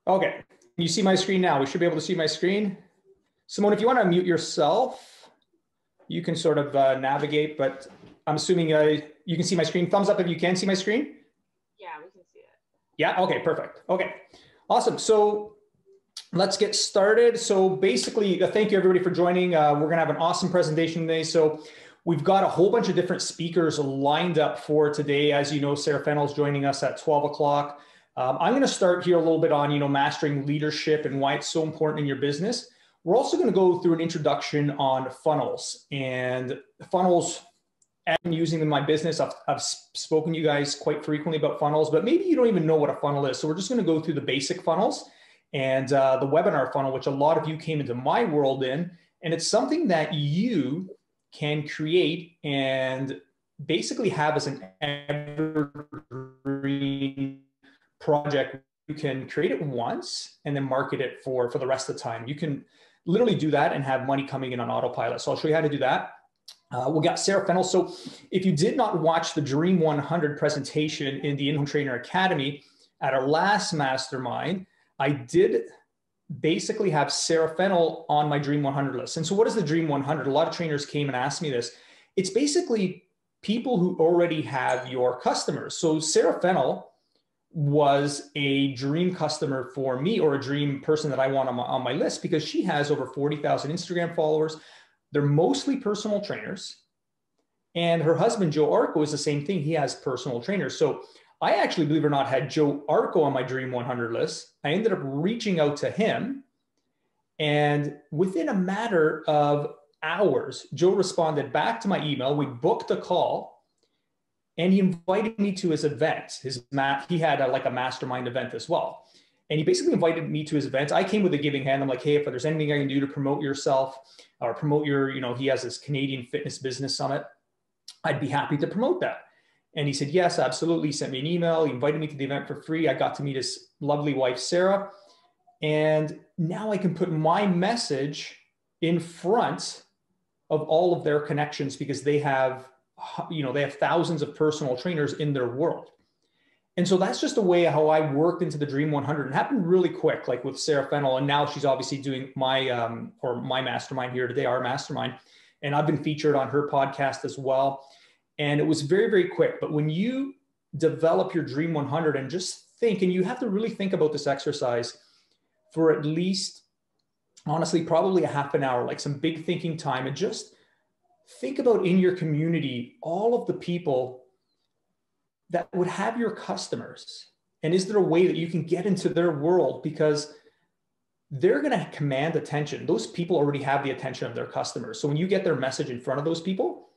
Okay, you see my screen now. We should be able to see my screen. Simone, if you want to mute yourself, you can sort of navigate, but I'm assuming you can see my screen. Thumbs up if you can see my screen. Yeah, we can see it. Yeah, okay, perfect. Okay, awesome. So let's get started. So basically, thank you everybody for joining. We're gonna have an awesome presentation today. So we've got a whole bunch of different speakers lined up for today. As you know, Sarah Fennell's joining us at 12 o'clock. I'm going to start here a little bit on, mastering leadership and why it's so important in your business. We're also going to go through an introduction on funnels, and funnels. I've been using them in my business. I've spoken to you guys quite frequently about funnels, but maybe you don't even know what a funnel is. So we're just going to go through the basic funnels and the webinar funnel, which a lot of you came into my world in, and it's something that you can create and basically have as an evergreen project. You can create it once and then market it for the rest of the time. You can literally do that and have money coming in on autopilot. So I'll show you how to do that. We got Sarah Fennell. So if you did not watch the Dream 100 presentation in the In-Home Trainer Academy at our last mastermind, I did basically have Sarah Fennell on my Dream 100 list. And so what is the Dream 100? A lot of trainers came and asked me this. It's basically people who already have your customers. So Sarah Fennell was a dream customer for me, or a dream person that I want on my list, because she has over 40,000 Instagram followers. They're mostly personal trainers. And her husband, Joe Arco, is the same thing. He has personal trainers. So I actually, believe it or not, had Joe Arco on my Dream 100 list. I ended up reaching out to him. And within a matter of hours, Joe responded back to my email. We booked a call. And he invited me to his event. He had a mastermind event as well. And he basically invited me to his event. I came with a giving hand. I'm like, hey, if there's anything I can do to promote yourself or promote your, he has this Canadian Fitness Business Summit, I'd be happy to promote that. And he said, yes, absolutely. He sent me an email. He invited me to the event for free. I got to meet his lovely wife, Sarah. And now I can put my message in front of all of their connections, because they have thousands of personal trainers in their world. And so that's just a way how I worked into the Dream 100, and happened really quick, like with Sarah Fennell. And now she's obviously doing my mastermind here today, our mastermind. And I've been featured on her podcast as well. And it was very, very quick. But when you develop your Dream 100 and just think, and you have to really think about this exercise for at least, honestly, probably a half an hour, like some big thinking time, and just think about in your community, all of the people that would have your customers. And is there a way that you can get into their world? Because they're going to command attention. Those people already have the attention of their customers. So when you get their message in front of those people,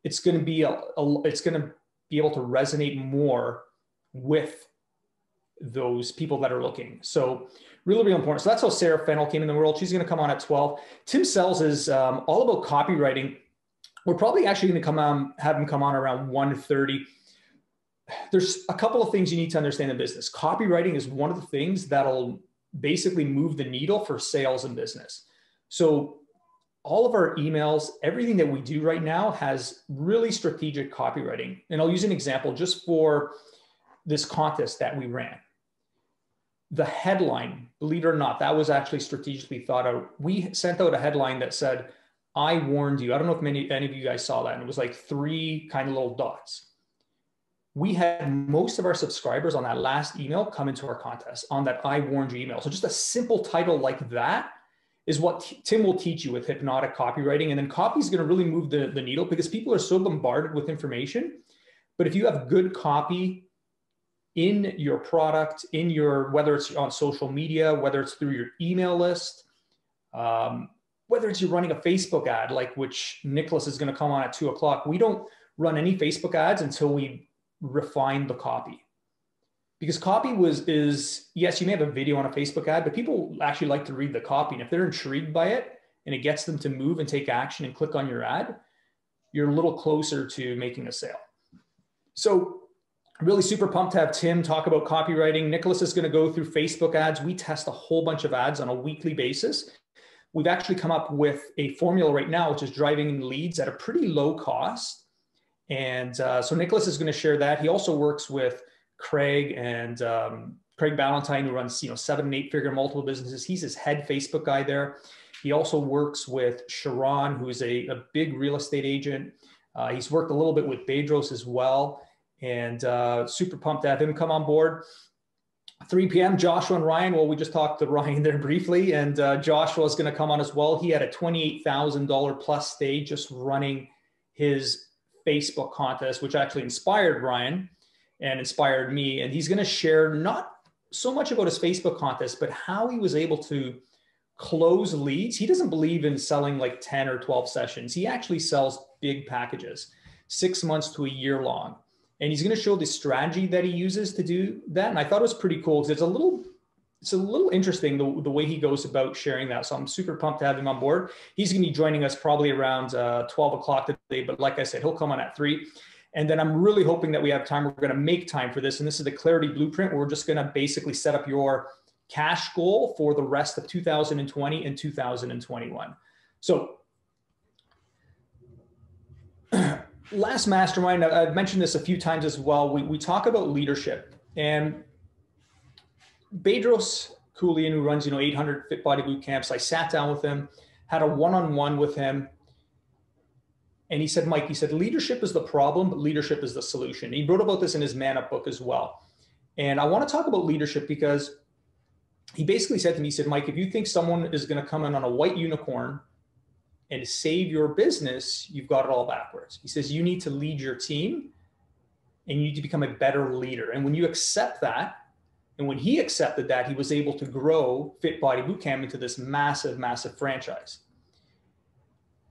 it's going to be it's going to be able to resonate more with those people that are looking. So really, really important. So that's how Sarah Fennell came in the world. She's going to come on at 12. Tim Sells is all about copywriting. We're probably actually going to have him come on around 1:30. There's a couple of things you need to understand in business. Copywriting is one of the things that'll basically move the needle for sales and business. So all of our emails, everything that we do right now has really strategic copywriting. And I'll use an example just for this contest that we ran. The headline, believe it or not, that was actually strategically thought out. We sent out a headline that said, I warned you. I don't know if any of you guys saw that. And it was like 3 kind of little dots. We had most of our subscribers on that last email come into our contest on that I warned you email. So just a simple title like that is what Tim will teach you with hypnotic copywriting. And then copy is going to really move the needle, because people are so bombarded with information. But if you have good copy in your product, whether it's on social media, whether it's through your email list, whether it's you're running a Facebook ad, like which Nicholas is going to come on at 2 o'clock. We don't run any Facebook ads until we refine the copy. Because copy is, yes, you may have a video on a Facebook ad, but people actually like to read the copy. And if they're intrigued by it and it gets them to move and take action and click on your ad, you're a little closer to making a sale. So really super pumped to have Tim talk about copywriting. Nicholas is going to go through Facebook ads. We test a whole bunch of ads on a weekly basis. We've actually come up with a formula right now, which is driving leads at a pretty low cost. And so Nicholas is going to share that. He also works with Craig and Craig Ballantyne, who runs, 7 and 8 figure multiple businesses. He's his head Facebook guy there. He also works with Sharon, who is a big real estate agent. He's worked a little bit with Bedros as well, and super pumped to have him come on board. 3 p.m., Joshua and Ryan. Well, we just talked to Ryan there briefly, and Joshua is going to come on as well. He had a $28,000 plus day just running his Facebook contest, which actually inspired Ryan and inspired me. And he's going to share not so much about his Facebook contest, but how he was able to close leads. He doesn't believe in selling like 10 or 12 sessions. He actually sells big packages, 6 months to a year long. And he's going to show the strategy that he uses to do that. And I thought it was pretty cool because it's a little interesting the way he goes about sharing that. So I'm super pumped to have him on board. He's going to be joining us probably around 12 o'clock today. But like I said, he'll come on at 3. And then I'm really hoping that we have time. We're going to make time for this. And this is the Clarity Blueprint. We're just going to basically set up your cash goal for the rest of 2020 and 2021. So last mastermind, I've mentioned this a few times as well. We talk about leadership, and Bedros Keuilian, who runs 800 Fit Body Boot Camps, I sat down with him, had a one-on-one with him, and he said, Mike, he said, leadership is the problem, but leadership is the solution. He wrote about this in his Man Up book as well. And I want to talk about leadership because he basically said to me, he said, Mike, if you think someone is going to come in on a white unicorn and save your business, you've got it all backwards. He says, you need to lead your team and you need to become a better leader. And when you accept that, and when he accepted that, he was able to grow Fit Body Bootcamp into this massive, massive franchise.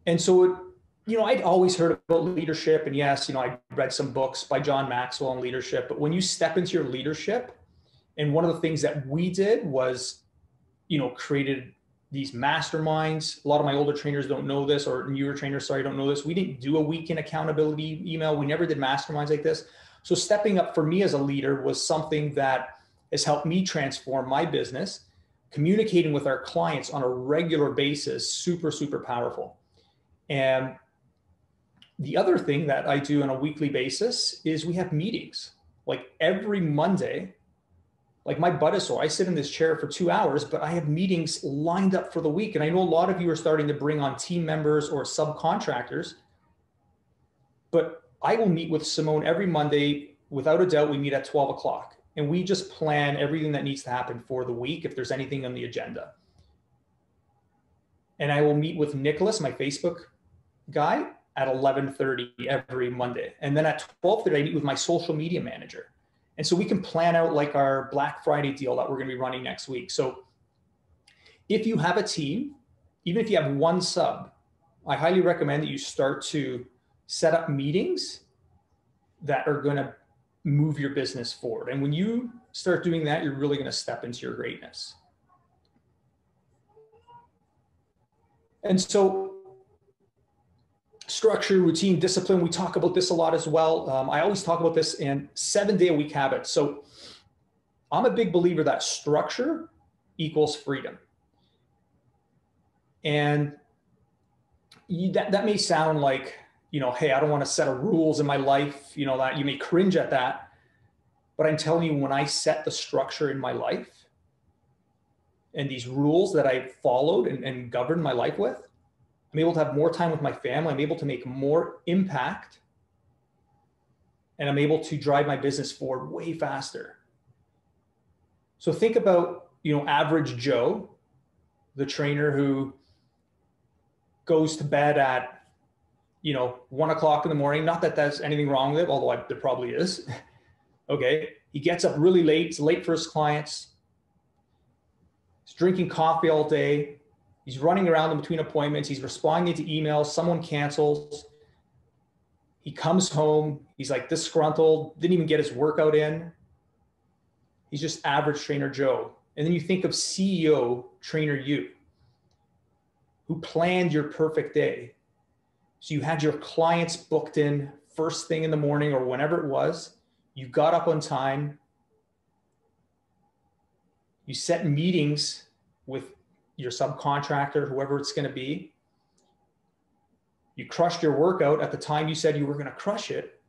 And so, I'd always heard about leadership, and yes, I read some books by John Maxwell on leadership, but when you step into your leadership, and one of the things that we did was, created these masterminds. A lot of my older trainers don't know this, or newer trainers, don't know this. We didn't do a weekend accountability email. We never did masterminds like this. So stepping up for me as a leader was something that has helped me transform my business. Communicating with our clients on a regular basis, super, super powerful. And the other thing that I do on a weekly basis is we have meetings. Like every Monday, like my butt is sore. I sit in this chair for 2 hours, but I have meetings lined up for the week. And I know a lot of you are starting to bring on team members or subcontractors, but I will meet with Simone every Monday. Without a doubt, we meet at 12 o'clock and we just plan everything that needs to happen for the week if there's anything on the agenda. And I will meet with Nicholas, my Facebook guy, at 11:30 every Monday. And then at 12:30, I meet with my social media manager. And so we can plan out like our Black Friday deal that we're going to be running next week. So if you have a team, even if you have one sub, I highly recommend that you start to set up meetings that are going to move your business forward. And when you start doing that, you're really going to step into your greatness. And so structure, routine, discipline, we talk about this a lot as well. I always talk about this in 7-day-a-week habits. So I'm a big believer that structure equals freedom. And that may sound like, hey, I don't want to set a rules in my life, that you may cringe at that. But I'm telling you, when I set the structure in my life and these rules that I followed and governed my life with, I'm able to have more time with my family. I'm able to make more impact, and I'm able to drive my business forward way faster. So think about, average Joe, the trainer who goes to bed at, 1 o'clock in the morning. Not that there's anything wrong with it, although there probably is. Okay. He gets up really late. It's late for his clients. He's drinking coffee all day. He's running around in between appointments. He's responding to emails. Someone cancels. He comes home. He's like disgruntled, didn't even get his workout in. He's just average trainer Joe. And then you think of CEO trainer you, who planned your perfect day. So you had your clients booked in first thing in the morning or whenever it was. You got up on time. You set meetings with your subcontractor, whoever it's going to be. You crushed your workout at the time you said you were going to crush it.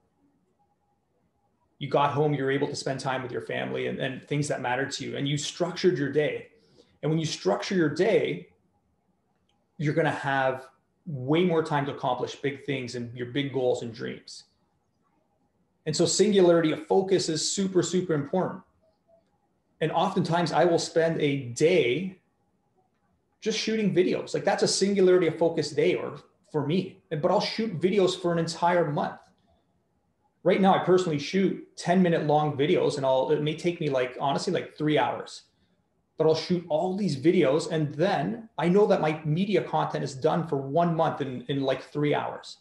you got home, you're able to spend time with your family and things that matter to you, and you structured your day. And when you structure your day, you're going to have way more time to accomplish big things and your big goals and dreams. And so singularity of focus is super, super important. And oftentimes I will spend a day just shooting videos. Like that's a singularity of focus day or for me, but I'll shoot videos for an entire month. Right now, I personally shoot 10-minute long videos, and it may take me honestly 3 hours, but I'll shoot all these videos. And then I know that my media content is done for 1 month in like 3 hours.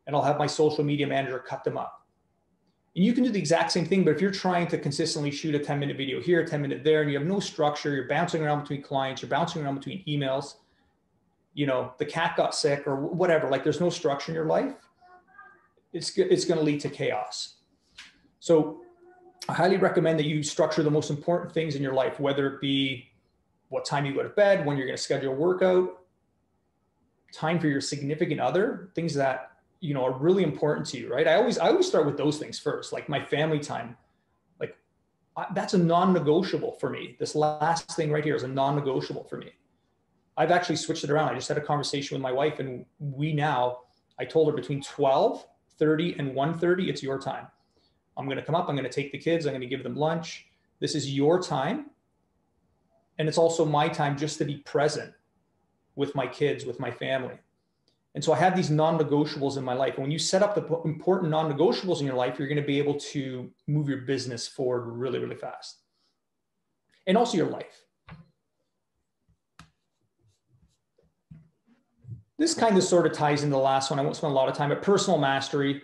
And I'll have my social media manager cut them up. And you can do the exact same thing, but if you're trying to consistently shoot a 10-minute video here, a 10-minute there, and you have no structure, you're bouncing around between clients, you're bouncing around between emails, the cat got sick or whatever, there's no structure in your life, it's going to lead to chaos. So I highly recommend that you structure the most important things in your life, whether it be what time you go to bed, when you're going to schedule a workout, time for your significant other, things that are really important to you, right? I always start with those things first, like my family time. That's a non-negotiable for me. This last thing right here is a non-negotiable for me. I've actually switched it around. I just had a conversation with my wife, and I told her between 12:30 and 1:30, it's your time. I'm going to come up, I'm going to take the kids, I'm going to give them lunch. This is your time. And it's also my time just to be present with my kids, with my family. And so I have these non-negotiables in my life. And when you set up the important non-negotiables in your life, you're going to be able to move your business forward really, really fast. And also your life. This kind of sort of ties into the last one. I won't spend a lot of time, but personal mastery.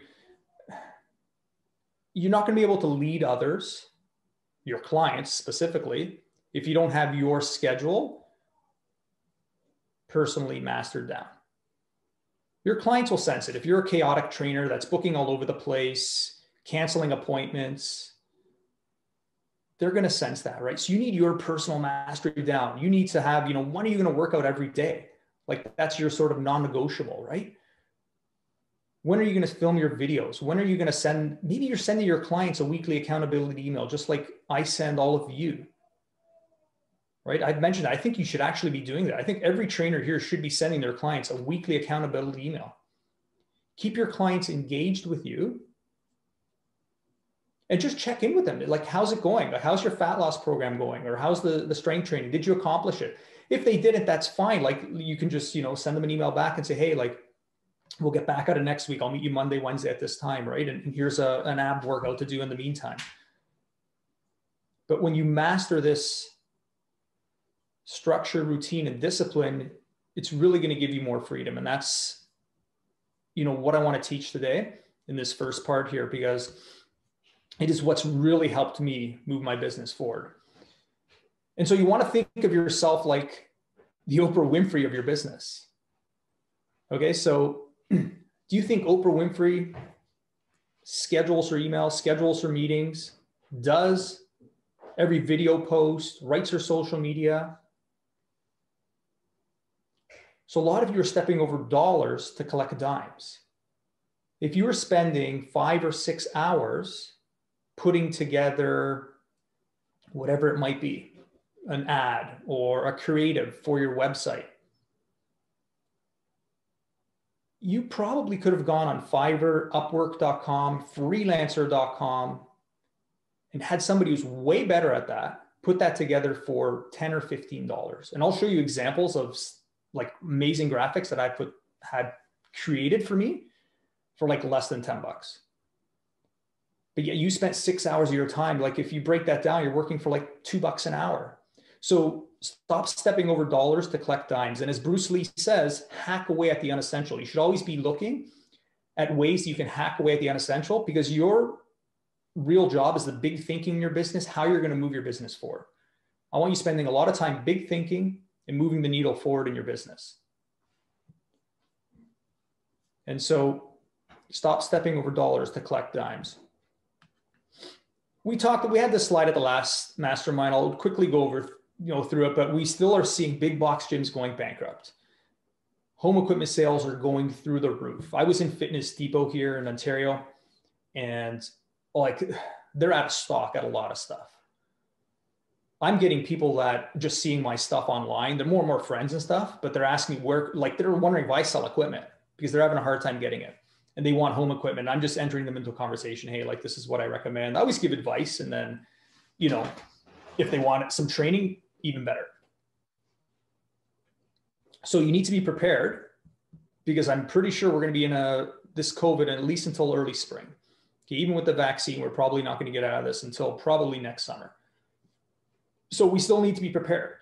You're not going to be able to lead others, your clients specifically, if you don't have your schedule personally mastered down. Your clients will sense it. If you're a chaotic trainer that's booking all over the place, canceling appointments, they're going to sense that, right? So you need your personal mastery down. You need to have, when are you going to work out every day? That's your sort of non-negotiable, right? When are you going to film your videos? When are you going to maybe you're sending your clients a weekly accountability email, just like I send all of you, right? I've mentioned, I think you should actually be doing that. I think every trainer here should be sending their clients a weekly accountability email. Keep your clients engaged with you and just check in with them. How's it going? How's your fat loss program going? Or how's the strength training? Did you accomplish it? If they didn't, that's fine. You can just, send them an email back and say, hey, we'll get back at it next week. I'll meet you Monday, Wednesday at this time, right? And here's an ab workout to do in the meantime. But when you master this structure, routine, and discipline, it's really going to give you more freedom. And that's, what I want to teach today in this first part here, because it is what's really helped me move my business forward. And so you want to think of yourself like the Oprah Winfrey of your business. Okay, so do you think Oprah Winfrey schedules her emails, schedules her meetings, does every video post, writes her social media? So a lot of you are stepping over dollars to collect dimes. If you were spending 5 or 6 hours putting together whatever it might be, an ad or a creative for your website, you probably could have gone on Fiverr, Upwork.com, Freelancer.com, and had somebody who's way better at that put that together for $10 or $15. And I'll show you examples of amazing graphics that I had created for me for less than $10. But yet you spent 6 hours of your time. If you break that down, you're working for $2 an hour. So stop stepping over dollars to collect dimes. And as Bruce Lee says, hack away at the unessential. You should always be looking at ways you can hack away at the unessential, because your real job is the big thinking in your business, how you're going to move your business forward. I want you spending a lot of time big thinking and moving the needle forward in your business. And so stop stepping over dollars to collect dimes. We had this slide at the last mastermind. I'll quickly go over through it, but we still are seeing big box gyms going bankrupt. Home equipment sales are going through the roof. I was in Fitness Depot here in Ontario, and like they're out of stock at a lot of stuff. I'm getting people that just seeing my stuff online, they're more and more friends and stuff, but they're asking me where, like they're wondering if I sell equipment because they're having a hard time getting it and they want home equipment. I'm just entering them into a conversation. Hey, like this is what I recommend. I always give advice. And then, you know, if they want some training, even better. So you need to be prepared because I'm pretty sure we're going to be in this COVID at least until early spring. Okay, even with the vaccine, we're probably not going to get out of this until probably next summer. So we still need to be prepared.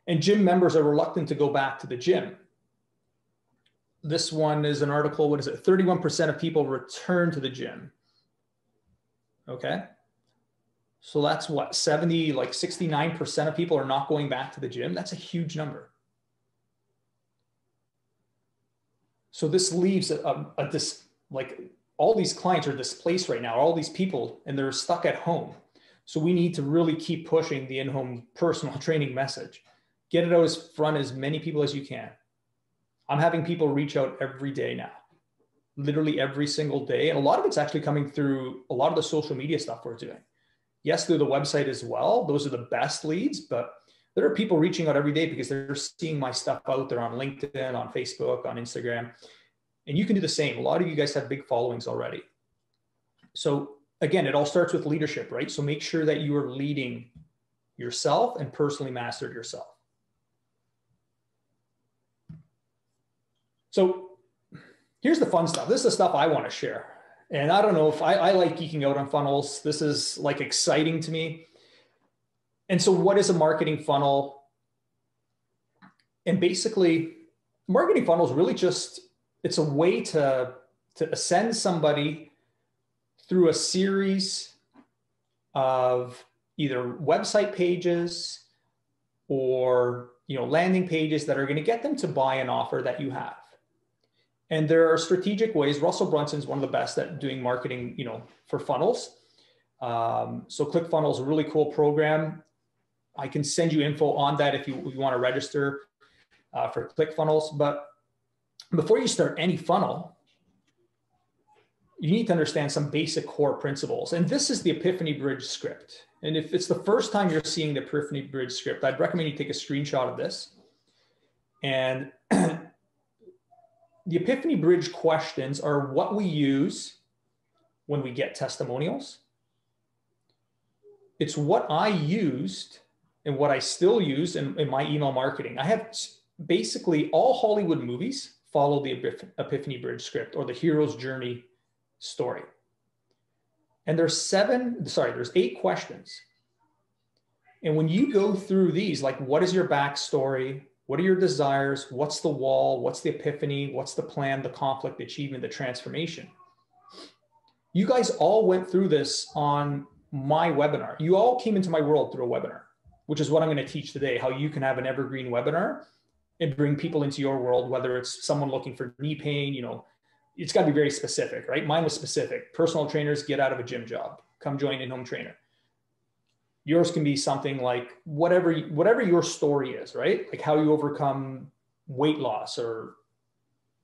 And gym members are reluctant to go back to the gym. This one is an article, what is it? 31% of people return to the gym. Okay. So that's what, 69% of people are not going back to the gym. That's a huge number. So this leaves all these clients are displaced right now, all these people, and they're stuck at home. So we need to really keep pushing the in-home personal training message. Get it out as front as many people as you can. I'm having people reach out every day now, literally every single day. And a lot of it's actually coming through a lot of the social media stuff we're doing. Yes, through the website as well. Those are the best leads, but there are people reaching out every day because they're seeing my stuff out there on LinkedIn, on Facebook, on Instagram. And you can do the same. A lot of you guys have big followings already. So again, it all starts with leadership, right? So make sure that you are leading yourself and personally mastered yourself. So here's the fun stuff. This is the stuff I want to share. And I don't know if I like geeking out on funnels. This is like exciting to me. And so what is a marketing funnel? And basically, marketing funnel is really just, it's a way to ascend somebody through a series of either website pages or landing pages that are going to get them to buy an offer that you have. And there are strategic ways. Russell Brunson's one of the best at doing marketing, for funnels. So ClickFunnels is a really cool program. I can send you info on that if you want to register for ClickFunnels. But before you start any funnel, you need to understand some basic core principles. And this is the Epiphany Bridge script. And if it's the first time you're seeing the Epiphany Bridge script, I'd recommend you take a screenshot of this. And the Epiphany Bridge questions are what we use when we get testimonials. It's what I used and what I still use in my email marketing. I have basically all Hollywood movies follow the Epiphany Bridge script or the hero's journey story. And there's 8 questions. And when you go through these, like what is your backstory? What are your desires? What's the wall? What's the epiphany? What's the plan, the conflict, the achievement, the transformation? You guys all went through this on my webinar. You all came into my world through a webinar, which is what I'm going to teach today, how you can have an evergreen webinar and bring people into your world, whether it's someone looking for knee pain, it's got to be very specific, right? Mine was specific. Personal trainers, get out of a gym job, come join in-home trainer. Yours can be something like whatever your story is, right? Like how you overcome weight loss or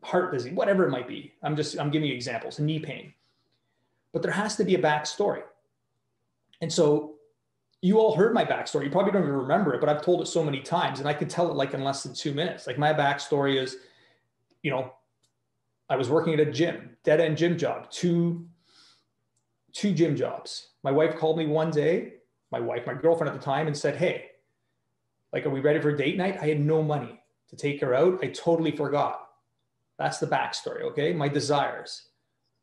heart disease, whatever it might be. I'm giving you examples, knee pain. But there has to be a backstory. And so you all heard my backstory. You probably don't even remember it, but I've told it so many times and I can tell it like in less than 2 minutes. Like my backstory is, I was working at a gym, dead-end gym job, two gym jobs. My wife called me one day, my girlfriend at the time, and said, hey, like, are we ready for date night? I had no money to take her out. I totally forgot. That's the backstory, okay? My desires.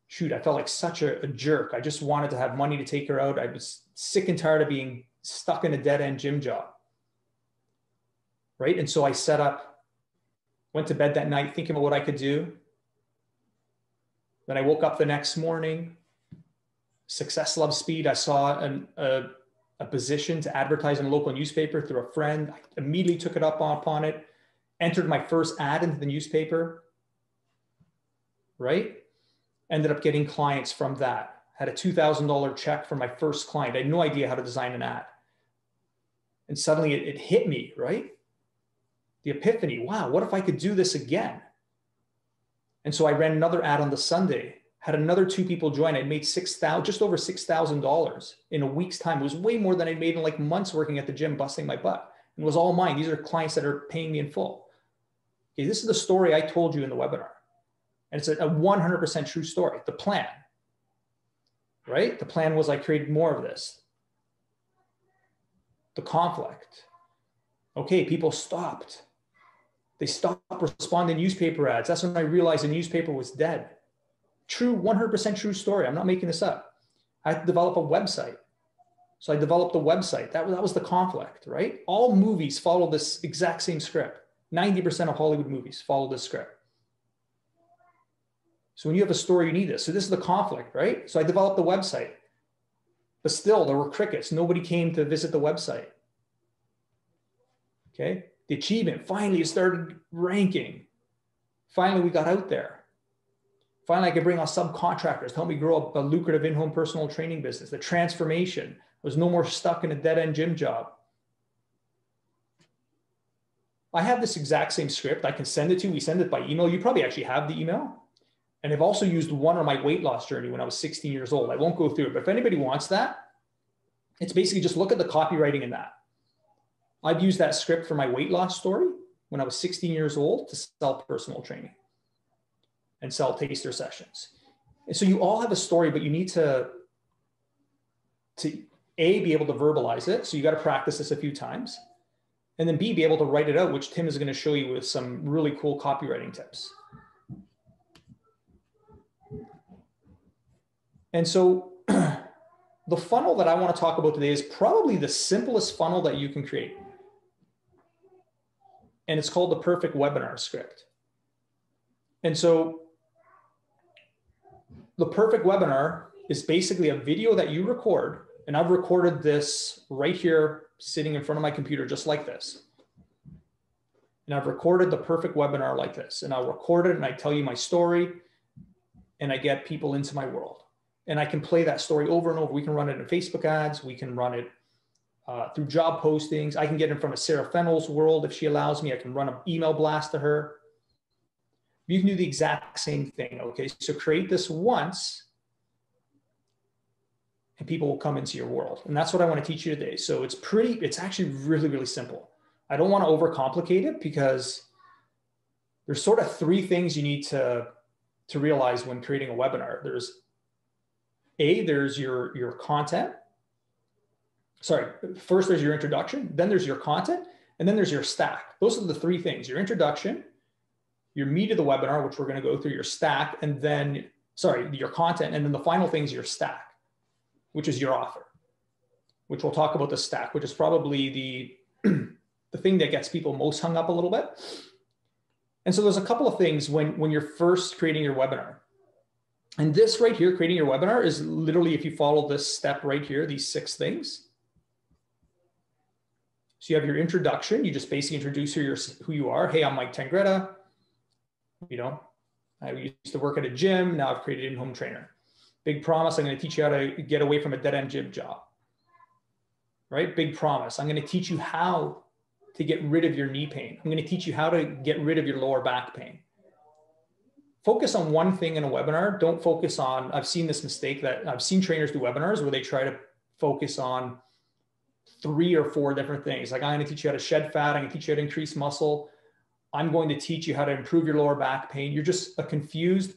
Shoot, I felt like such a jerk. I just wanted to have money to take her out. I was sick and tired of being stuck in a dead-end gym job, right? And so I went to bed that night thinking about what I could do. Then I woke up the next morning, Success Loves Speed. I saw a position to advertise in a local newspaper through a friend. I immediately took it up upon it, entered my first ad into the newspaper, right? Ended up getting clients from that. Had a $2,000 check for my first client. I had no idea how to design an ad. And suddenly it hit me, right? The epiphany, wow, what if I could do this again? And so I ran another ad on the Sunday Had another 2 people join. I'd made just over $6,000 in a week's time. It was way more than I'd made in like months working at the gym, busting my butt. And it was all mine. These are clients that are paying me in full. Okay, this is the story I told you in the webinar. And it's a 100% true story. The plan, right? The plan was I created more of this. The conflict. Okay, people stopped. They stopped responding to newspaper ads. That's when I realized the newspaper was dead. True, 100% true story. I'm not making this up. I had to develop a website. So I developed a website. That was the conflict, right? All movies follow this exact same script. 90% of Hollywood movies follow this script. So when you have a story, you need this. So this is the conflict, right? So I developed the website, but still there were crickets. Nobody came to visit the website. Okay. The achievement, finally it started ranking. Finally, we got out there. Finally, I could bring on subcontractors to help me grow a lucrative in-home personal training business. The transformation. I was no more stuck in a dead-end gym job. I have this exact same script. I can send it to you. We send it by email. You probably actually have the email. And I've also used one on my weight loss journey when I was 16 years old. I won't go through it, but if anybody wants that, it's basically just look at the copywriting in that. I've used that script for my weight loss story when I was 16 years old to sell personal training and sell taster sessions. And so you all have a story, but you need to A, be able to verbalize it. So you got to practice this a few times. And then B, be able to write it out, which Tim is going to show you with some really cool copywriting tips. And so the funnel that I want to talk about today is probably the simplest funnel that you can create. And it's called the perfect webinar script. And so the perfect webinar is basically a video that you record. And I've recorded this right here, sitting in front of my computer, just like this. And I've recorded the perfect webinar like this. And I'll record it and I tell you my story and I get people into my world. And I can play that story over and over. We can run it in Facebook ads. We can run it through job postings. I can get in front of Sarah Fennell's world if she allows me. I can run an email blast to her. You can do the exact same thing, okay? So create this once and people will come into your world. And that's what I want to teach you today. So it's actually really, really simple. I don't want to overcomplicate it because there's sort of 3 things you need to realize when creating a webinar. There's your content. Sorry, first there's your introduction, then there's your content, and then there's your stack. Those are the 3 things: your introduction, your meat of the webinar, which we're going to go through, your stack, and then, your content. And then the final thing is your stack, which is your offer, which we'll talk about the stack, which is probably the thing that gets people most hung up a little bit. And so there's a couple of things when you're first creating your webinar. And this right here, creating your webinar, is literally, if you follow this step right here, these 6 things. So you have your introduction. You just basically introduce who you are. Hey, I'm Mike Tangretta. I used to work at a gym. Now I've created an in-home trainer. Big promise, I'm going to teach you how to get away from a dead-end gym job. Right? Big promise. I'm going to teach you how to get rid of your knee pain. I'm going to teach you how to get rid of your lower back pain. Focus on one thing in a webinar. Don't focus on, I've seen this mistake that I've seen trainers do webinars where they try to focus on 3 or 4 different things. Like, I'm going to teach you how to shed fat. I'm going to teach you how to increase muscle. I'm going to teach you how to improve your lower back pain. You're just a confused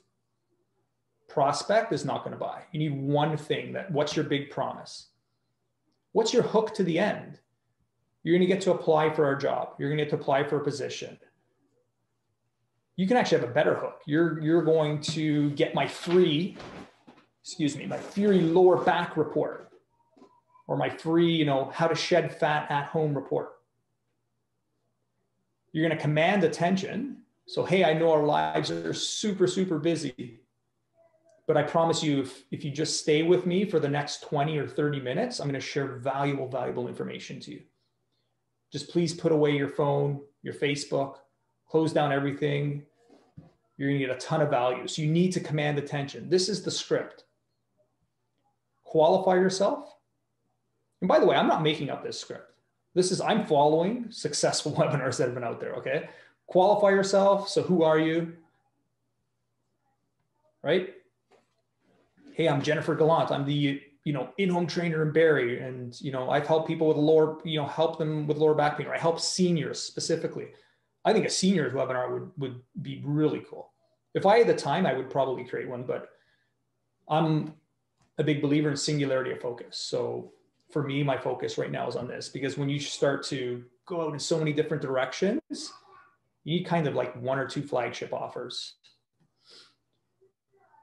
prospect is not going to buy. You need one thing. What's your big promise? What's your hook to the end? You're going to get to apply for our job. You're going to get to apply for a position. You can actually have a better hook. You're going to get my free lower back report, or my free, how to shed fat at home report. You're going to command attention. So, hey, I know our lives are super, super busy, but I promise you, if you just stay with me for the next 20 or 30 minutes, I'm going to share valuable information to you. Just please put away your phone, your Facebook, close down everything. You're going to get a ton of value. So you need to command attention. This is the script. Qualify yourself. And by the way, I'm not making up this script. I'm following successful webinars that have been out there, okay? Qualify yourself. So who are you? Right? hey, I'm Jennifer Gallant. I'm the, in-home trainer in Barrie. And, I've helped people with help them with lower back pain, or I help seniors specifically. I think a seniors webinar would be really cool. If I had the time, I would probably create one, but I'm a big believer in singularity of focus. So for me, my focus right now is on this, because when you start to go out in so many different directions, you need kind of like one or two flagship offers.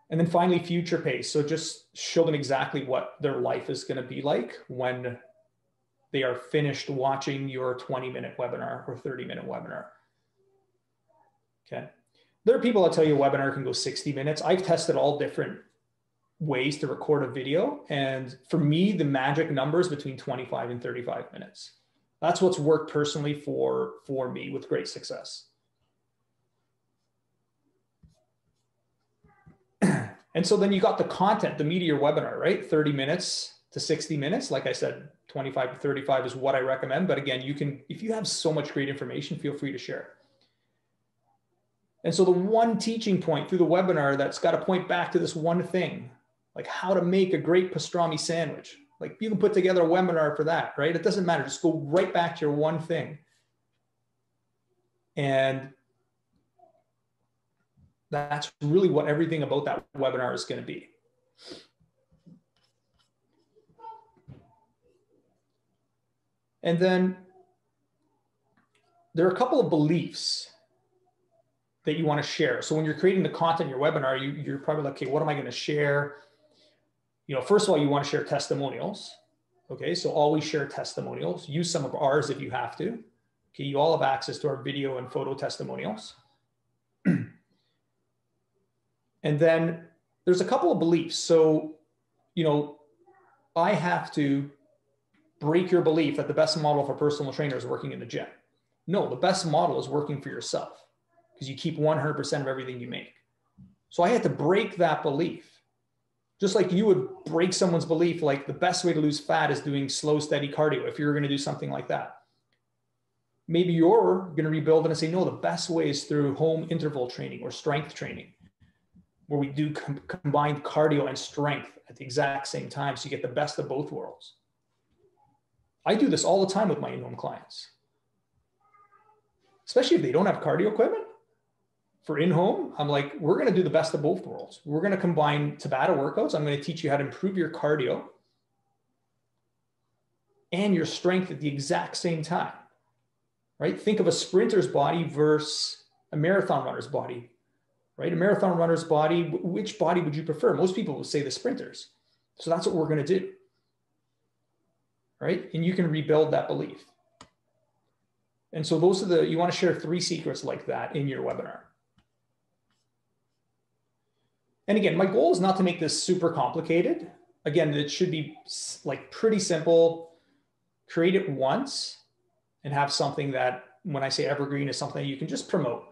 And then finally, future pace. So just show them exactly what their life is going to be like when they are finished watching your 20-minute webinar or 30-minute webinar. Okay. There are people that tell you a webinar can go 60 minutes. I've tested all different ways to record a video. And for me, the magic number is between 25 and 35 minutes. That's what's worked personally for me with great success. And so then you got the content, the meat of your webinar, right? 30 minutes to 60 minutes. Like I said, 25 to 35 is what I recommend. But again, you can, if you have so much great information, feel free to share. And so the one teaching point through the webinar that's got to point back to this one thing, like how to make a great pastrami sandwich. Like you can put together a webinar for that, right? It doesn't matter. Just go right back to your one thing. And that's really what everything about that webinar is going to be. And then there are a couple of beliefs that you want to share. So when you're creating the content in your webinar, you're probably like, okay, what am I going to share? First of all, you want to share testimonials. Okay, so always share testimonials. Use some of ours if you have to. Okay, you all have access to our video and photo testimonials. And then there's a couple of beliefs. So, I have to break your belief that the best model for a personal trainer is working in the gym. No, the best model is working for yourself, because you keep 100% of everything you make. So I had to break that belief. Just like you would break someone's belief, like the best way to lose fat is doing slow, steady cardio, if you're going to do something like that. Maybe you're going to rebuild it and say, no, the best way is through home interval training or strength training, where we do combined cardio and strength at the exact same time, so you get the best of both worlds. I do this all the time with my in-home clients, especially if they don't have cardio equipment. For in-home, I'm like, we're going to do the best of both worlds. We're going to combine Tabata workouts. I'm going to teach you how to improve your cardio and your strength at the exact same time, right? Think of a sprinter's body versus a marathon runner's body, right? A marathon runner's body, which body would you prefer? Most people will say the sprinters. So that's what we're going to do, right? And you can rebuild that belief. And so those are you want to share 3 secrets like that in your webinar. And again, my goal is not to make this super complicated. Again, it should be like pretty simple. Create it once and have something that, when I say evergreen, is something that you can just promote.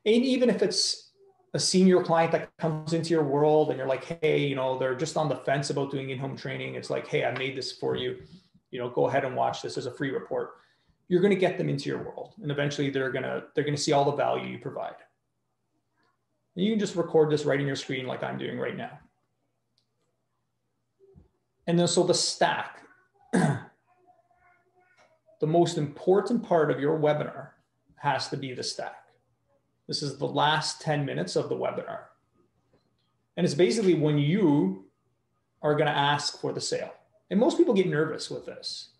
And even if it's a senior client that comes into your world and you're like, hey, they're just on the fence about doing in-home training. It's like, hey, I made this for you. Go ahead and watch this as a free report. You're going to get them into your world. And eventually they're going to see all the value you provide. And you can just record this right in your screen like I'm doing right now. And then so the stack, the most important part of your webinar has to be the stack. This is the last 10 minutes of the webinar. And it's basically when you are going to ask for the sale. And most people get nervous with this.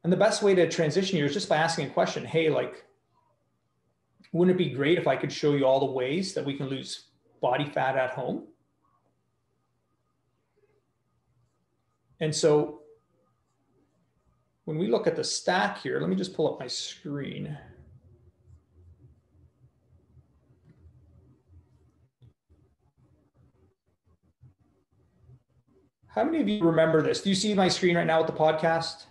And the best way to transition here is just by asking a question. Hey, wouldn't it be great if I could show you all the ways that we can lose body fat at home? And so when we look at the stack here, let me just pull up my screen. How many of you remember this? Do you see my screen right now with the podcast?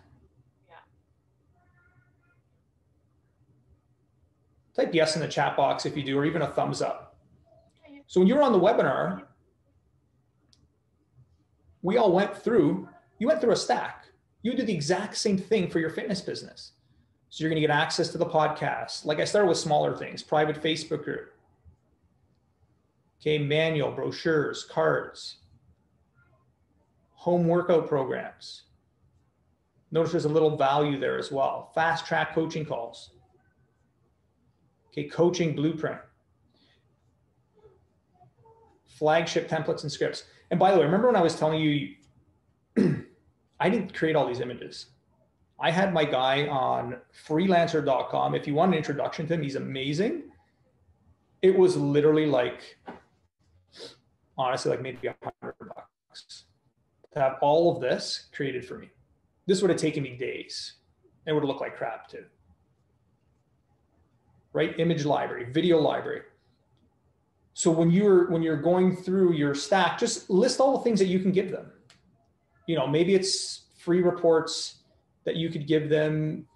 Type yes in the chat box if you do, or even a thumbs up. So when you were on the webinar, you went through a stack. You do the exact same thing for your fitness business. So you're going to get access to the podcast. Like I started with smaller things, private Facebook group. Okay, manual, brochures, cards, home workout programs. Notice there's a little value there as well. Fast track coaching calls. Okay, coaching blueprint. Flagship templates and scripts. And by the way, remember when I was telling you, I didn't create all these images. I had my guy on freelancer.com. If you want an introduction to him, he's amazing. It was literally like, honestly, like maybe $100 to have all of this created for me. This would have taken me days. It would have looked like crap too. Right? Image library, video library. So when you're going through your stack, just list all the things that you can give them. You know, maybe it's free reports that you could give them.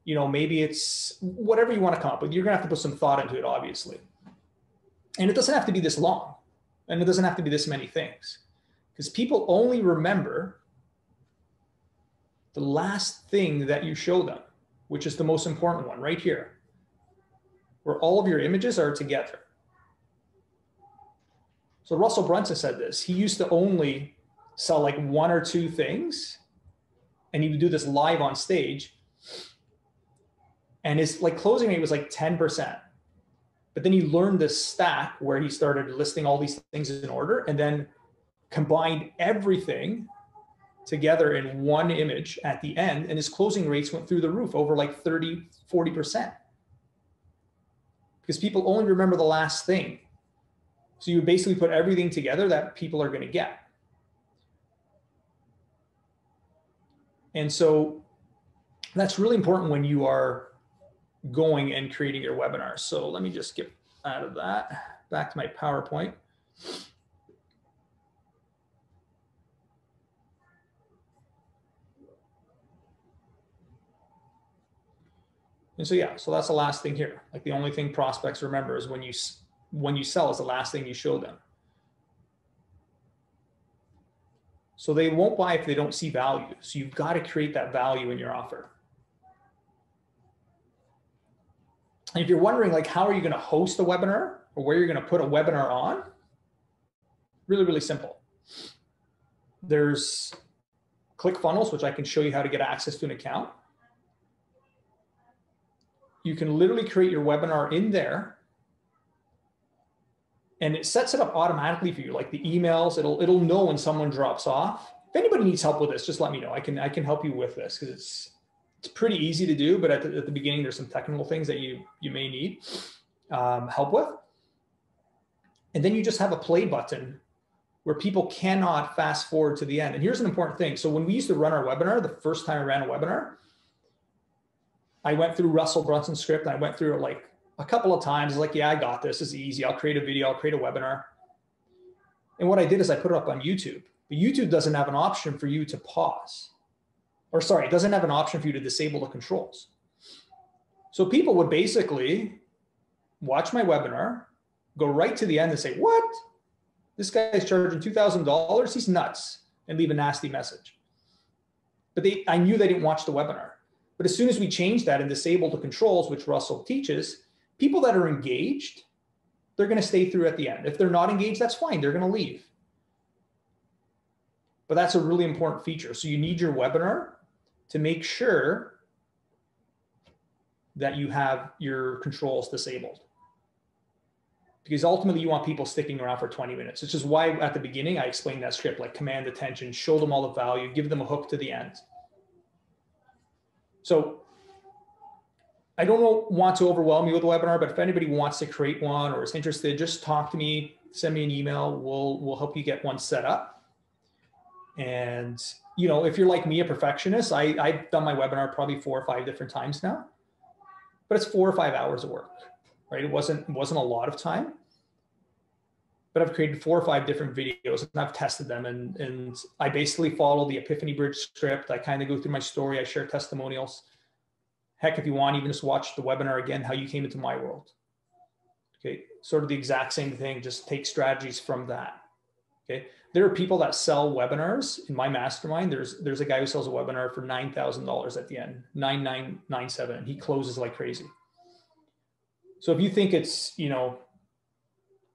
You know, maybe it's whatever you want to come up with. You're going to have to put some thought into it, obviously. And it doesn't have to be this long. And it doesn't have to be this many things. Because people only remember the last thing that you show them, which is the most important one right here, where all of your images are together. So Russell Brunson said this. He used to only sell like one or two things, and he would do this live on stage. And his like closing rate was like 10%. But then he learned this stack where he started listing all these things in order and then combined everything together in one image at the end. And his closing rates went through the roof over like 30, 40%. Because people only remember the last thing. So you basically put everything together that people are going to get. And so that's really important when you are going and creating your webinars. So let me just get out of that, back to my PowerPoint. And so, yeah, so that's the last thing here. Like the only thing prospects remember is when you sell is the last thing you show them. So they won't buy if they don't see value. So you've got to create that value in your offer. And if you're wondering, like, how are you going to host a webinar or where you're going to put a webinar on? Really, really simple. There's ClickFunnels, which I can show you how to get access to an account. You can literally create your webinar in there, and it sets it up automatically for you, like the emails. It'll know when someone drops off. If anybody needs help with this, just let me know. I can help you with this because it's pretty easy to do, but at the beginning, there's some technical things that you may need help with. And then you just have a play button where people cannot fast forward to the end. And here's an important thing. So when we used to run our webinar, the first time I ran a webinar, I went through Russell Brunson's script and I went through it like a couple of times. Like, yeah, I got this. This is easy. I'll create a video. I'll create a webinar. And what I did is I put it up on YouTube. But YouTube doesn't have an option for you to pause. Or sorry, it doesn't have an option for you to disable the controls. So people would basically watch my webinar, go right to the end and say, what? This guy's charging $2,000? He's nuts, and leave a nasty message. But I knew they didn't watch the webinar. But as soon as we changed that and disabled the controls, which Russell teaches, people that are engaged, they're going to stay through at the end. If they're not engaged, that's fine. They're going to leave. But that's a really important feature. So you need your webinar to make sure that you have your controls disabled. Because ultimately you want people sticking around for 20 minutes, which is why at the beginning I explained that script, like command attention, show them all the value, give them a hook to the end. So I don't want to overwhelm you with a webinar, but if anybody wants to create one or is interested, just talk to me, send me an email. We'll help you get one set up. And you know, if you're like me, a perfectionist, I've done my webinar probably 4 or 5 different times now, but it's 4 or 5 hours of work, right? It wasn't a lot of time, but I've created 4 or 5 different videos and I've tested them. And I basically follow the Epiphany Bridge script. I kind of go through my story. I share testimonials. Heck, if you want, even just watch the webinar again, how you came into my world. Okay, sort of the exact same thing, just take strategies from that. Okay, there are people that sell webinars in my mastermind. There's a guy who sells a webinar for $9,000 at the end, 9,997, and he closes like crazy. So if you think it's, you know,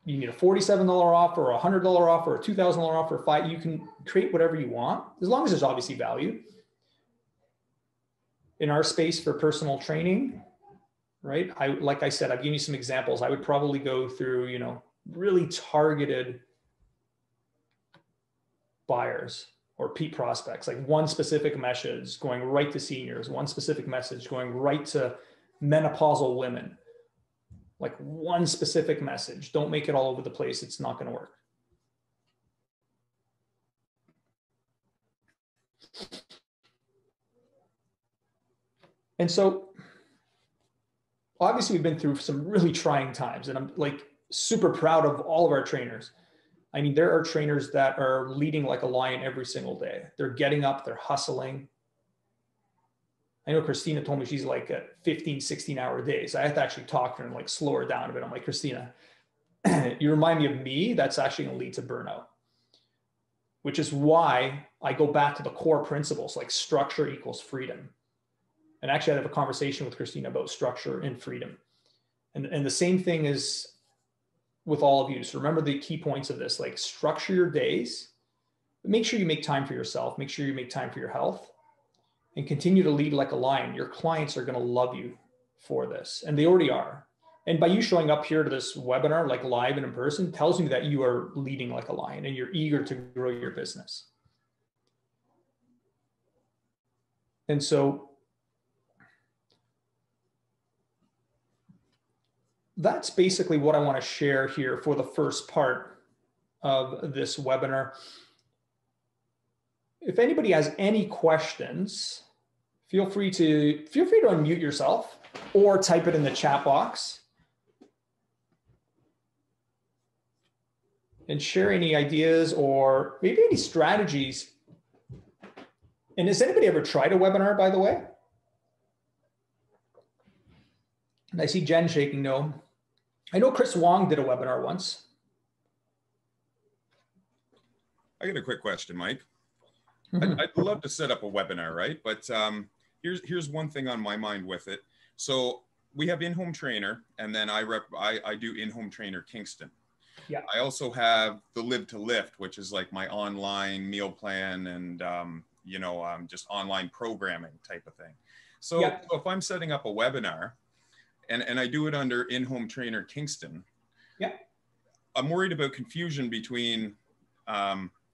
you need a $47 offer or a $100 offer or a $2,000 offer, you can create whatever you want, as long as there's obviously value. In our space for personal training, right? Like I said, I've given you some examples. I would probably go through, you know, really targeted buyers or Pete prospects, like one specific message going right to seniors, one specific message going right to menopausal women, like one specific message. Don't make it all over the place. It's not going to work. And so obviously we've been through some really trying times, and I'm like super proud of all of our trainers. I mean, there are trainers that are leading like a lion every single day. They're getting up, they're hustling. I know Christina told me she's like at 15, 16-hour days. I have to actually talk to her and like slow her down a bit. I'm like, Christina, you remind me of me. That's actually going to lead to burnout, which is why I go back to the core principles, like structure equals freedom. And actually I have a conversation with Christina about structure and freedom. And the same thing is with all of you. So remember the key points of this, like structure your days, but make sure you make time for yourself, make sure you make time for your health, and continue to lead like a lion. Your clients are going to love you for this, and they already are. And by you showing up here to this webinar, like live and in person, tells me that you are leading like a lion and you're eager to grow your business. And so that's basically what I want to share here for the first part of this webinar. If anybody has any questions, feel free to unmute yourself or type it in the chat box and share any ideas or maybe any strategies. And has anybody ever tried a webinar, by the way? And I see Jen shaking no. I know Chris Wong did a webinar once. I got a quick question, Mike. Mm-hmm. I'd love to set up a webinar, right? But here's one thing on my mind with it. So we have in-home trainer, and then I do in-home trainer Kingston. Yeah. I also have the Live to Lift, which is like my online meal plan and just online programming type of thing. So, yeah. So if I'm setting up a webinar, and I do it under in-home trainer Kingston, yeah, I'm worried about confusion between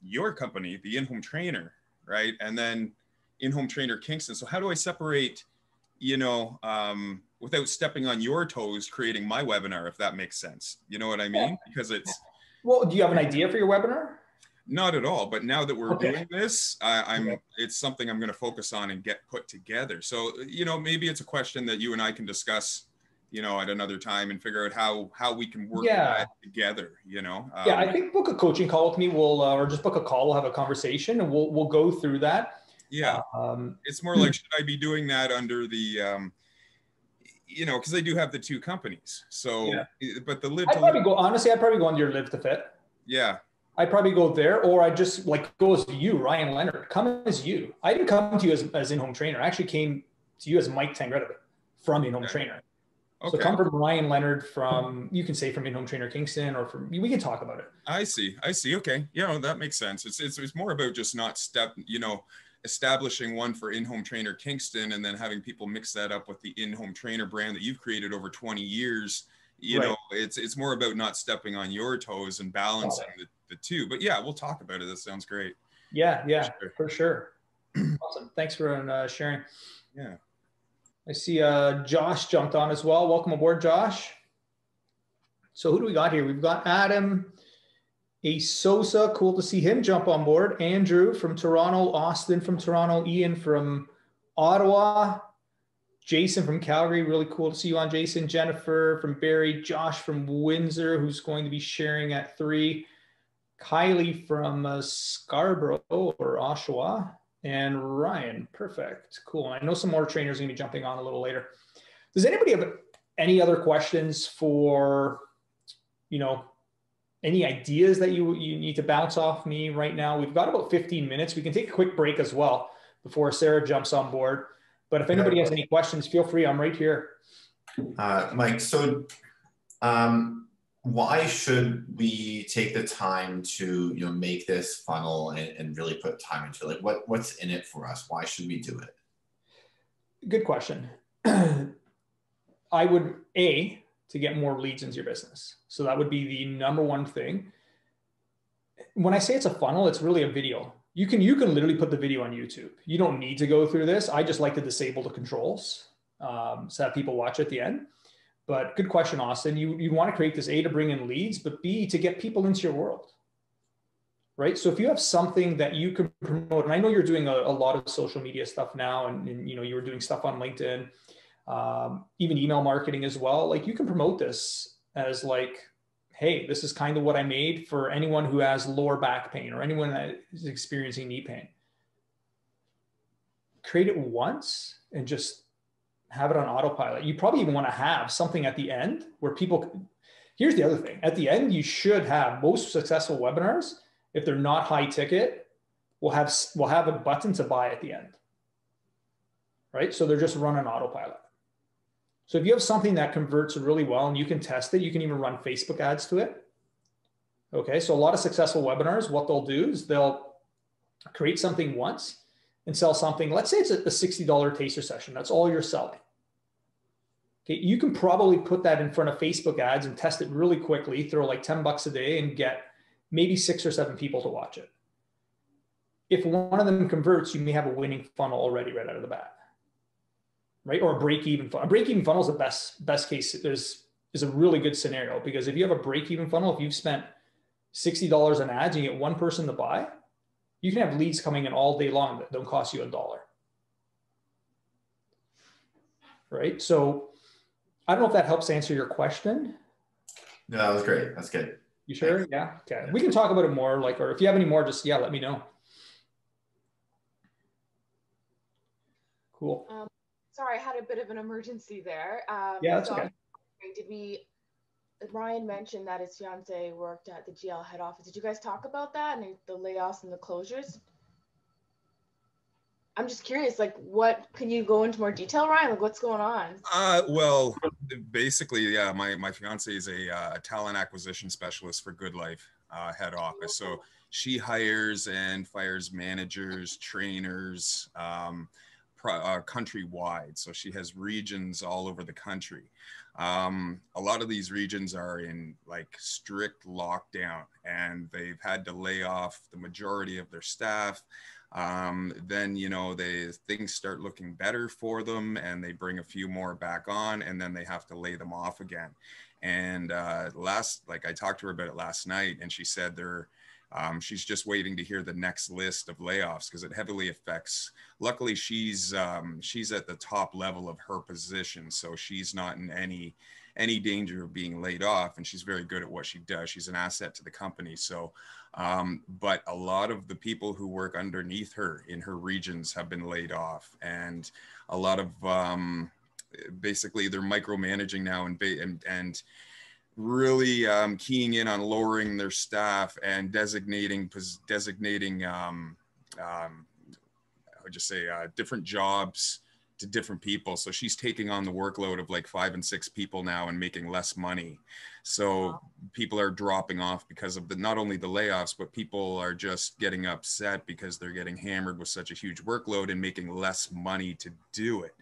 your company, the in-home trainer, right, and then in-home trainer Kingston. So how do I separate, without stepping on your toes, creating my webinar, if that makes sense? You know what I mean? Yeah. Because it's... Well, do you have an idea for your webinar? Not at all. But now that we're doing this, Okay. It's something I'm going to focus on and get put together. So, maybe it's a question that you and I can discuss, at another time and figure out how we can work that together, Yeah, I think book a coaching call with me. Or just book a call. We'll have a conversation and we'll go through that. Yeah. It's more like, should I be doing that under the, because I do have the two companies. So, but the Live to Live. Honestly, I'd probably go under your Live to Fit. Yeah. I'd probably go there, or I just like go as you, Ryan Leonard. Come as you. I didn't come to you as in-home trainer. I actually came to you as Mike Tangretta from in-home trainer. Okay. So come from Ryan Leonard you can say from in-home trainer Kingston, or we can talk about it. I see. Okay. Yeah, that makes sense. It's more about just not establishing one for in-home trainer Kingston and then having people mix that up with the in-home trainer brand that you've created over 20 years. It's more about not stepping on your toes and balancing the two. But yeah, we'll talk about it. That sounds great. Yeah, for sure. Awesome. Thanks for sharing. Yeah. I see Josh jumped on as well. Welcome aboard, Josh. So who do we got here? We've got Adam A. Sosa. Cool to see him jump on board. Andrew from Toronto. Austin from Toronto. Ian from Ottawa. Jason from Calgary. Really cool to see you on, Jason. Jennifer from Barrie. Josh from Windsor, who's going to be sharing at 3. Kylie from Scarborough or Oshawa. And Ryan, perfect, cool. I know some more trainers are gonna be jumping on a little later. Does anybody have any other questions for, any ideas that you need to bounce off me right now? We've got about 15 minutes. We can take a quick break as well before Sarah jumps on board. But if anybody has any questions, feel free, I'm right here. Mike, so why should we take the time to, you know, make this funnel and really put time into it? Like what's in it for us? Why should we do it? Good question. I would, to get more leads into your business. So that would be the number one thing. When I say it's a funnel, it's really a video. You can literally put the video on YouTube. You don't need to go through this. I just like to disable the controls so that people watch at the end. But good question, Austin. You want to create this to bring in leads, but B, to get people into your world, right? So if you have something that you can promote, and I know you're doing a lot of social media stuff now, and you know, you were doing stuff on LinkedIn, even email marketing as well. Like you can promote this as like, hey, this is kind of what I made for anyone who has lower back pain or anyone that is experiencing knee pain. Create it once and just have it on autopilot. You probably even want to have something at the end where people, here's the other thing. At the end, you should have most successful webinars, if they're not high ticket, will have a button to buy at the end, right? So they're just running autopilot. So if you have something that converts really well and you can test it, you can even run Facebook ads to it. Okay, so a lot of successful webinars, what they'll do is they'll create something once and sell something. Let's say it's a $60 taster session. That's all you're selling. Okay, you can probably put that in front of Facebook ads and test it really quickly, throw like 10 bucks a day and get maybe 6 or 7 people to watch it. If one of them converts, you may have a winning funnel already right out of the bat, right? Or a break-even funnel. A break-even funnel is the best case. Is a really good scenario, because if you have a break-even funnel, if you've spent $60 on ads and you get one person to buy, you can have leads coming in all day long that don't cost you $1. Right? So I don't know if that helps answer your question. No, that was great. That's good. You sure? Thanks. Yeah. Okay. Yeah. We can talk about it more, like, or if you have any more, just, let me know. Cool. Sorry, I had a bit of an emergency there. Yeah, that's okay. Ryan mentioned that his fiance worked at the GL head office. Did you guys talk about that and the layoffs and the closures? I'm just curious, like, can you go into more detail, Ryan? Like, what's going on? Well, basically, yeah, my fiance is a talent acquisition specialist for Good Life head office. So she hires and fires managers, trainers, countrywide. So she has regions all over the country. A lot of these regions are in like strict lockdown, and they've had to lay off the majority of their staff. Then, you know, things start looking better for them and they bring a few more back on, and then they have to lay them off again. And like I talked to her about it last night, and she said she's just waiting to hear the next list of layoffs, because it heavily affects. Luckily, she's at the top level of her position, so she's not in any danger of being laid off, and she's very good at what she does. She's an asset to the company. So, but a lot of the people who work underneath her in her regions have been laid off, and a lot of basically they're micromanaging now and really keying in on lowering their staff and designating different jobs to different people. So she's taking on the workload of like 5 and 6 people now and making less money. So people are dropping off because of not only the layoffs, but people are just getting upset because they're getting hammered with such a huge workload and making less money to do it.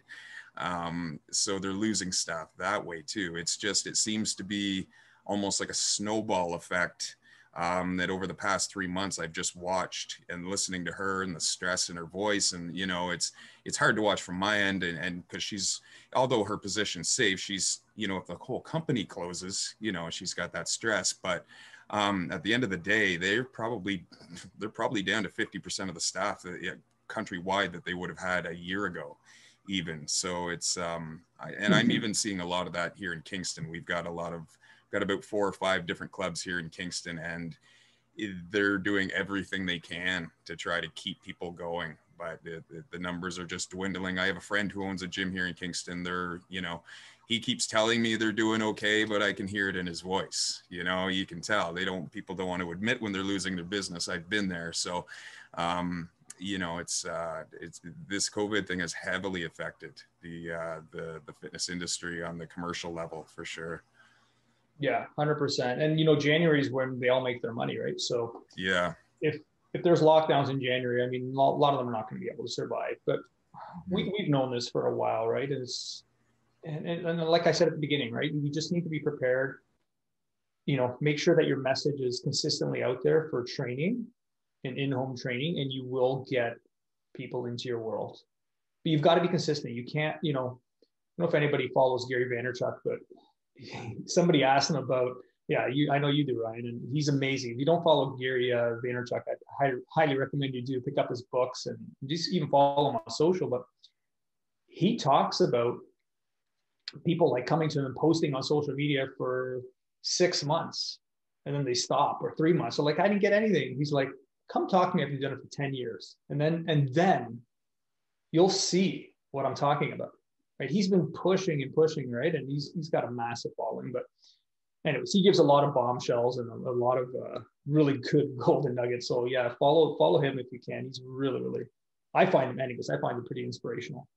So they're losing staff that way too. It seems to be almost like a snowball effect that over the past 3 months I've just watched, and listening to her and the stress in her voice. And, you know, it's hard to watch from my end, and because although her position's safe, she's, you know, if the whole company closes, you know, she's got that stress. But at the end of the day, they're probably down to 50% of the staff countrywide that they would have had a year ago even. So it's I'm even seeing a lot of that here in Kingston. We've got about 4 or 5 different clubs here in Kingston, and they're doing everything they can to try to keep people going, but the numbers are just dwindling. I have a friend who owns a gym here in Kingston. He keeps telling me they're doing okay, but I can hear it in his voice. You know, you can tell people don't want to admit when they're losing their business. I've been there. So you know, it's this COVID thing has heavily affected the fitness industry on the commercial level, for sure. Yeah, 100%. And, January is when they all make their money, right? So Yeah. if there's lockdowns in January, I mean, a lot of them are not going to be able to survive. But we've known this for a while, right? And like I said at the beginning, right? You just need to be prepared. Make sure that your message is consistently out there for training and in-home training, and you will get people into your world. But you've got to be consistent. You can't, I don't know if anybody follows Gary Vaynerchuk, but somebody asked him about, yeah, I know you do, Ryan, and he's amazing. If you don't follow Gary Vaynerchuk, I highly recommend you do. Pick up his books and just even follow him on social. But he talks about people like coming to him and posting on social media for 6 months, and then they stop, or 3 months. So like, I didn't get anything. He's like, come talk to me if you've done it for 10 years. And then you'll see what I'm talking about, right? He's been pushing and pushing, right? And he's got a massive following. But anyways, he gives a lot of bombshells and a lot of really good golden nuggets. So yeah, follow him if you can. He's really, really, I find him pretty inspirational.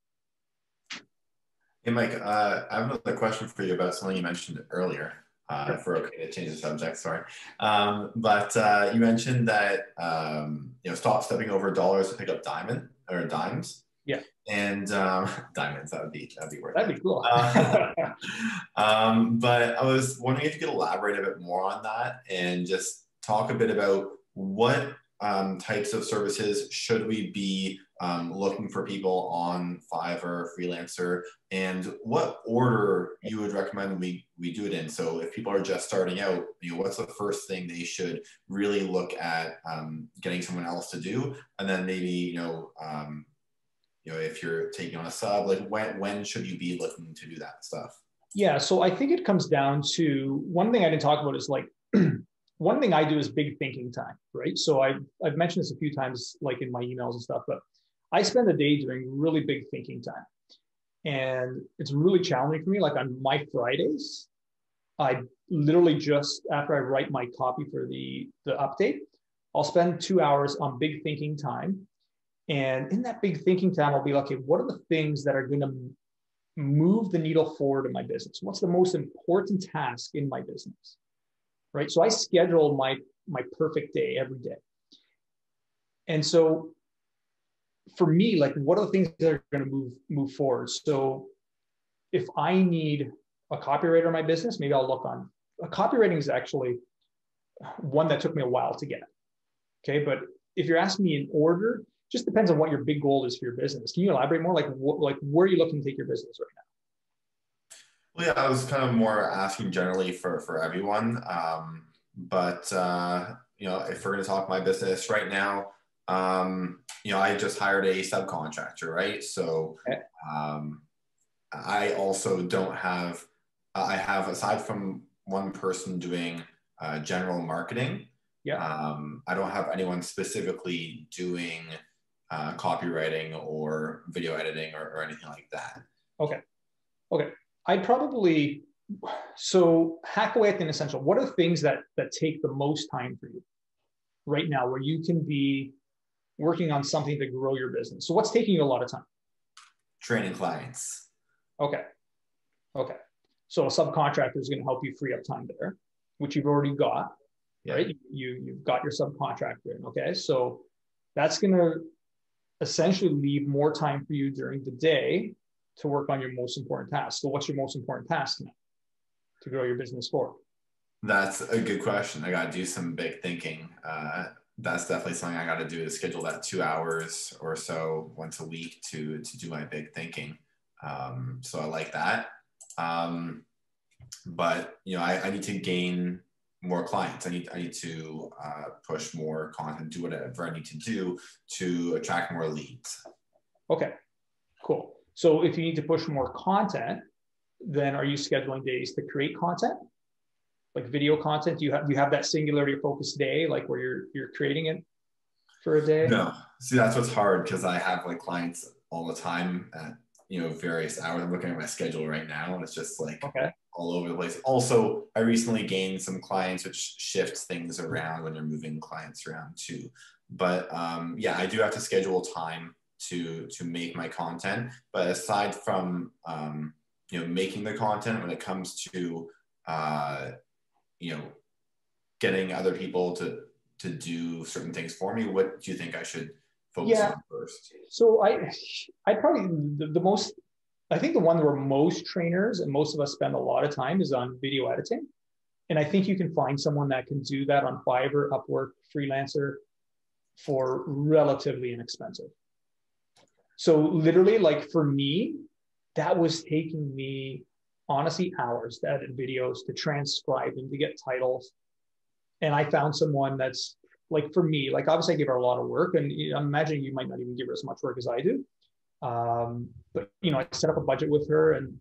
Hey, Mike, I have another question for you about something you mentioned earlier. If we're okay to change the subject, sorry. But you mentioned that, stop stepping over dollars to pick up dimes. Yeah. And diamonds, that'd be worth it. That'd be cool. But I was wondering if you could elaborate a bit more on that and just talk a bit about what types of services should we be looking for people on Fiverr, Freelancer, and what order you would recommend we do it in. So if people are just starting out, what's the first thing they should really look at getting someone else to do, and then maybe if you're taking on a sub, like when should you be looking to do that stuff? Yeah, so I think it comes down to, one thing I didn't talk about is like, one thing I do is big thinking time, right? So I've mentioned this a few times, like in my emails and stuff, but I spend the day doing really big thinking time. And it's really challenging for me. Like on my Fridays, I literally just after I write my copy for the update, I'll spend 2 hours on big thinking time. And in that big thinking time, I'll be like, okay, what are the things that are going to move the needle forward in my business? What's the most important task in my business? Right. So I schedule my perfect day every day. And so for me, like, what are the things that are going to move forward? So if I need a copywriter in my business, maybe I'll look on copywriting is actually one that took me a while to get. Okay. But if you're asking me in order, just depends on what your big goal is for your business. Can you elaborate more? Like where are you looking to take your business right now? Well, yeah, I was kind of more asking generally for everyone. But if we're going to talk my business right now, I just hired a subcontractor, right? So I also don't have, I have, aside from one person doing general marketing, I don't have anyone specifically doing copywriting or video editing or anything like that. Okay. I'd probably, so hack away at the essential. What are the things that take the most time for you right now where you can be working on something to grow your business? So what's taking you a lot of time? Training clients. Okay. So a subcontractor is going to help you free up time there, which you've already got, right? You've got your subcontractor in, okay? So that's going to essentially leave more time for you during the day to work on your most important task. So what's your most important task now to grow your business forward? That's a good question. I got to do some big thinking. That's definitely something I got to do, to schedule that 2 hours or so once a week to do my big thinking. So I like that. But I need to gain more clients. I need to push more content, do whatever I need to do to attract more leads. Okay, cool. So if you need to push more content, then are you scheduling days to create content, like video content? Do you have that singularity focused day, like where you're creating it for a day? No. See, that's what's hard, because I have like clients all the time at various hours. I'm looking at my schedule right now, and it's just like all over the place. Also, I recently gained some clients, which shifts things around when you're moving clients around too. But I do have to schedule time to make my content. But aside from making the content, when it comes to getting other people to do certain things for me? What do you think I should focus on first? So I probably the most, I think the one where most trainers and most of us spend a lot of time is on video editing. And I think you can find someone that can do that on Fiverr, Upwork, Freelancer for relatively inexpensive. So literally, like for me, that was taking me honestly hours to edit videos, to transcribe them, to get titles. And I found someone that's like, for me, like obviously I give her a lot of work, and I'm imagining you might not even give her as much work as I do. But I set up a budget with her, and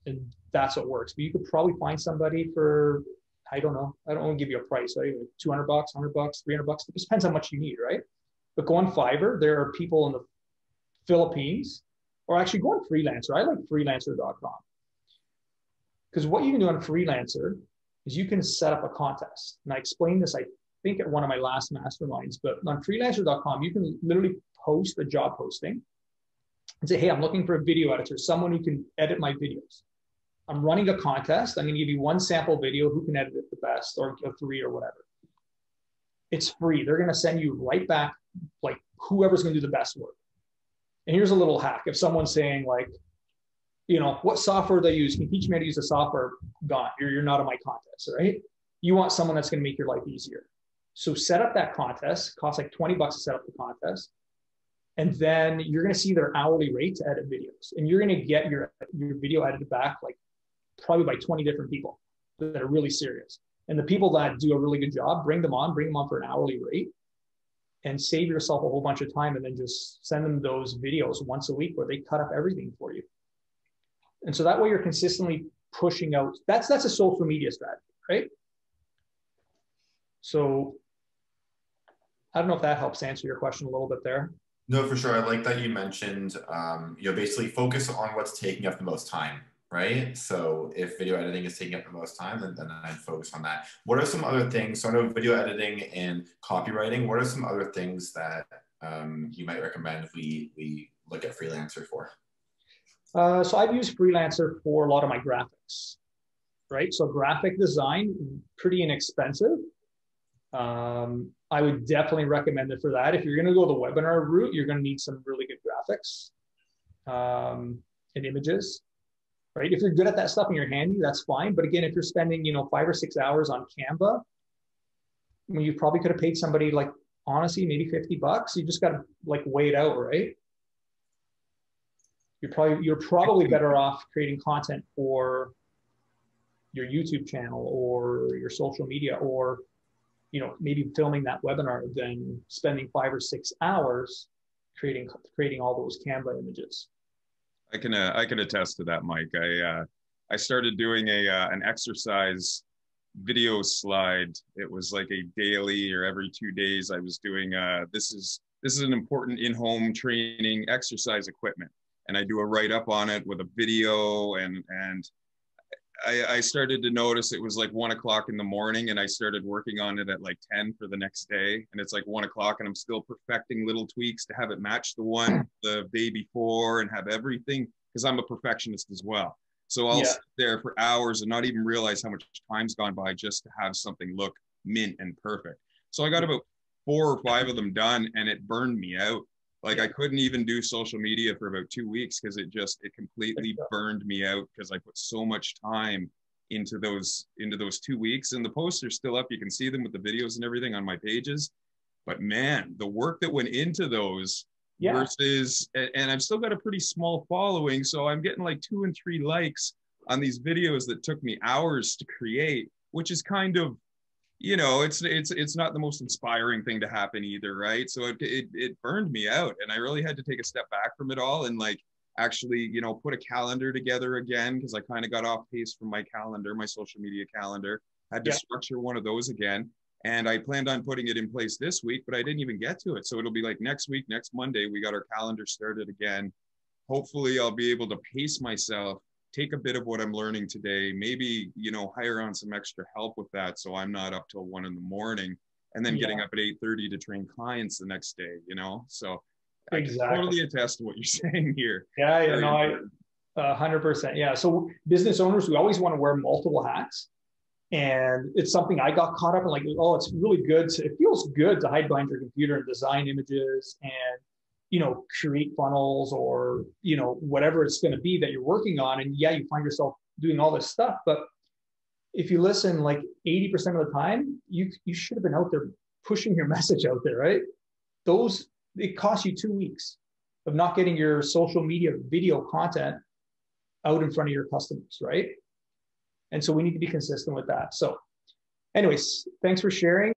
that's what works. But you could probably find somebody for, I don't know, I don't want to give you a price, right? $200, $100, $300. It depends how much you need, right? But go on Fiverr. There are people in the Philippines, or actually go on Freelancer. I like freelancer.com. Because what you can do on Freelancer is you can set up a contest. And I explained this, I think, at one of my last masterminds, but on freelancer.com, you can literally post a job posting and say, hey, I'm looking for a video editor, someone who can edit my videos. I'm running a contest. I'm going to give you one sample video, who can edit it the best, or 3 or whatever. It's free. They're going to send you right back, like whoever's going to do the best work. And here's a little hack. If someone's saying like, what software they use, can you teach me how to use the software? Gone. You're not in my contest, right? You want someone that's going to make your life easier. So set up that contest. Costs like $20 to set up the contest. And then you're going to see their hourly rate to edit videos. And you're going to get your video edited back like probably by 20 different people that are really serious. And the people that do a really good job, bring them on for an hourly rate, and save yourself a whole bunch of time, and then just send them those videos once a week where they cut up everything for you. And so that way you're consistently pushing out. That's a social media strategy, right? So I don't know if that helps answer your question a little bit there. No, for sure. I like that you mentioned, basically focus on what's taking up the most time, right? So if video editing is taking up the most time, then I'd focus on that. What are some other things, sort of video editing and copywriting, what are some other things that you might recommend we look at Freelancer for? So I've used Freelancer for a lot of my graphics, right? So graphic design, pretty inexpensive. I would definitely recommend it for that. If you're going to go the webinar route, you're going to need some really good graphics and images, right? If you're good at that stuff and you're handy, that's fine. But again, if you're spending, 5 or 6 hours on Canva, you probably could have paid somebody like, honestly, maybe $50. You just got to like weigh it out, right? You're probably better off creating content for your YouTube channel or your social media, or maybe filming that webinar than spending 5 or 6 hours creating all those Canva images. I can attest to that, Mike. I started doing an exercise video slide. It was like a daily or every 2 days. I was doing this is an important in-home training exercise equipment, and I do a write-up on it with a video, and I started to notice it was like 1 o'clock in the morning, and I started working on it at like 10 for the next day. And it's like 1 o'clock and I'm still perfecting little tweaks to have it match the one the day before and have everything, because I'm a perfectionist as well. So I'll sit there for hours and not even realize how much time's gone by just to have something look mint and perfect. So I got about 4 or 5 of them done, and it burned me out. Like I couldn't even do social media for about 2 weeks because it completely burned me out, because I put so much time into those 2 weeks. And the posts are still up. You can see them with the videos and everything on my pages. But man, the work that went into those versus, and I've still got a pretty small following. So I'm getting like 2 and 3 likes on these videos that took me hours to create, which is kind of, it's not the most inspiring thing to happen either, right? So it burned me out, and I really had to take a step back from it all and like actually, put a calendar together again, because I kind of got off pace from my calendar, my social media calendar. Had to structure one of those again, and I planned on putting it in place this week, but I didn't even get to it. So it'll be like next week, next Monday, we got our calendar started again. Hopefully I'll be able to pace myself, take a bit of what I'm learning today, maybe, hire on some extra help with that, so I'm not up till 1 in the morning and then getting up at 8:30 to train clients the next day, So exactly. I can totally attest to what you're saying here. Yeah, I 100%. Yeah. So business owners, we always want to wear multiple hats. And it's something I got caught up in, like, oh, it's really good. It feels good to hide behind your computer and design images and, create funnels or, whatever it's going to be that you're working on. And yeah, you find yourself doing all this stuff. But if you listen, like 80% of the time, you should have been out there pushing your message out there, right? It costs you 2 weeks of not getting your social media video content out in front of your customers, right? And so we need to be consistent with that. So anyways, thanks for sharing.